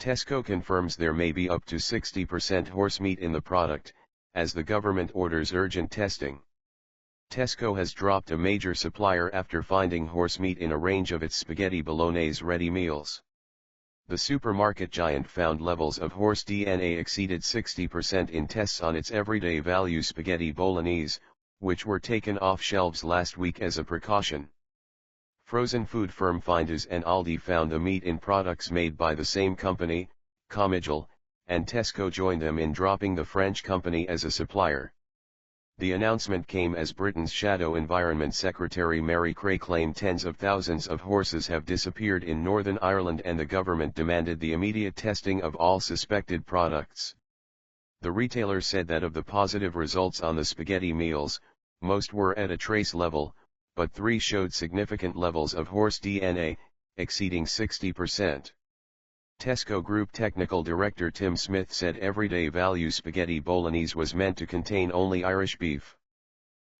Tesco confirms there may be up to 60% horsemeat in the product, as the government orders urgent testing. Tesco has dropped a major supplier after finding horsemeat in a range of its spaghetti bolognese ready meals. The supermarket giant found levels of horse DNA exceeded 60% in tests on its Everyday Value Spaghetti Bolognese, which were taken off shelves last week as a precaution. Frozen food firm Findus and Aldi found the meat in products made by the same company, Comigel, and Tesco joined them in dropping the French company as a supplier. The announcement came as Britain's Shadow Environment Secretary Mary Creagh claimed tens of thousands of horses have disappeared in Northern Ireland and the government demanded the immediate testing of all suspected products. The retailer said that of the positive results on the spaghetti meals, most were at a trace level, but 3 showed significant levels of horse DNA, exceeding 60%. Tesco Group Technical Director Tim Smith said Everyday Value Spaghetti Bolognese was meant to contain only Irish beef.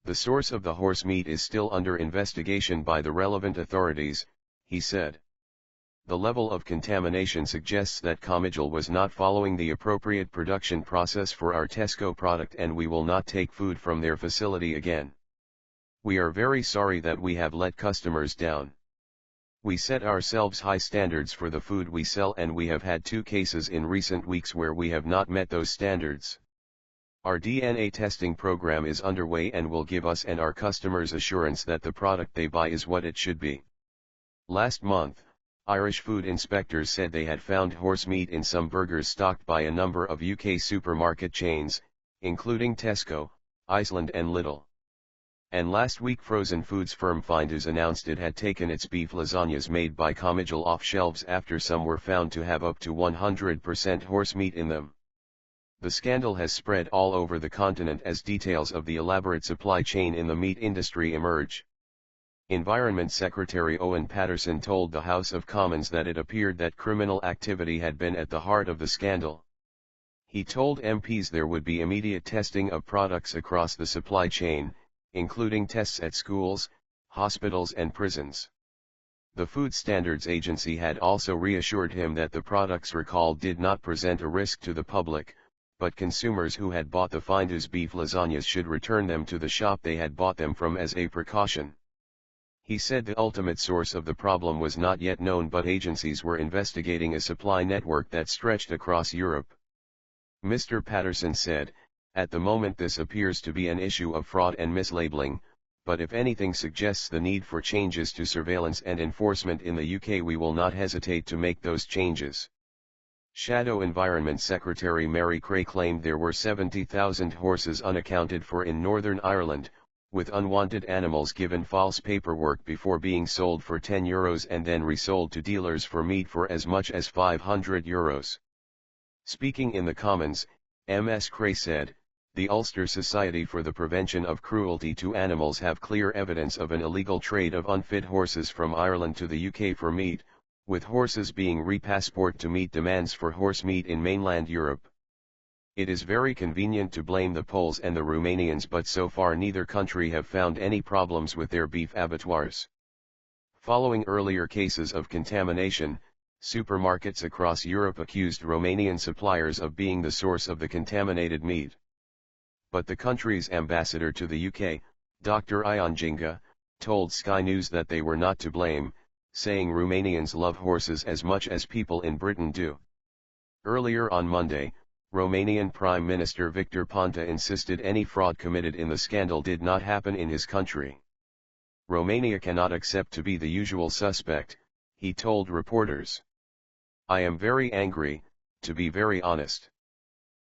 The source of the horse meat is still under investigation by the relevant authorities, he said. The level of contamination suggests that Comigel was not following the appropriate production process for our Tesco product and we will not take food from their facility again. We are very sorry that we have let customers down. We set ourselves high standards for the food we sell and we have had 2 cases in recent weeks where we have not met those standards. Our DNA testing program is underway and will give us and our customers assurance that the product they buy is what it should be. Last month, Irish food inspectors said they had found horse meat in some burgers stocked by a number of UK supermarket chains, including Tesco, Iceland and Lidl. And last week frozen foods firm Findus announced it had taken its beef lasagnas made by Comigel off shelves after some were found to have up to 100% horse meat in them. The scandal has spread all over the continent as details of the elaborate supply chain in the meat industry emerge. Environment Secretary Owen Paterson told the House of Commons that it appeared that criminal activity had been at the heart of the scandal. He told MPs there would be immediate testing of products across the supply chain, including tests at schools, hospitals and prisons. The Food Standards Agency had also reassured him that the products recalled did not present a risk to the public, but consumers who had bought the Findus beef lasagnas should return them to the shop they had bought them from as a precaution. He said the ultimate source of the problem was not yet known but agencies were investigating a supply network that stretched across Europe. Mr. Paterson said, "At the moment this appears to be an issue of fraud and mislabeling, but if anything suggests the need for changes to surveillance and enforcement in the UK we will not hesitate to make those changes." Shadow Environment Secretary Mary Creagh claimed there were 70,000 horses unaccounted for in Northern Ireland, with unwanted animals given false paperwork before being sold for €10 and then resold to dealers for meat for as much as €500. Speaking in the Commons, Ms. Creagh said, "The Ulster Society for the Prevention of Cruelty to Animals have clear evidence of an illegal trade of unfit horses from Ireland to the UK for meat, with horses being repassport to meet demands for horse meat in mainland Europe. It is very convenient to blame the Poles and the Romanians but so far neither country have found any problems with their beef abattoirs." Following earlier cases of contamination, supermarkets across Europe accused Romanian suppliers of being the source of the contaminated meat. But the country's ambassador to the UK, Dr. Ion Ginga, told Sky News that they were not to blame, saying Romanians love horses as much as people in Britain do. Earlier on Monday, Romanian Prime Minister Victor Ponta insisted any fraud committed in the scandal did not happen in his country. Romania cannot accept to be the usual suspect, he told reporters. "I am very angry, to be very honest.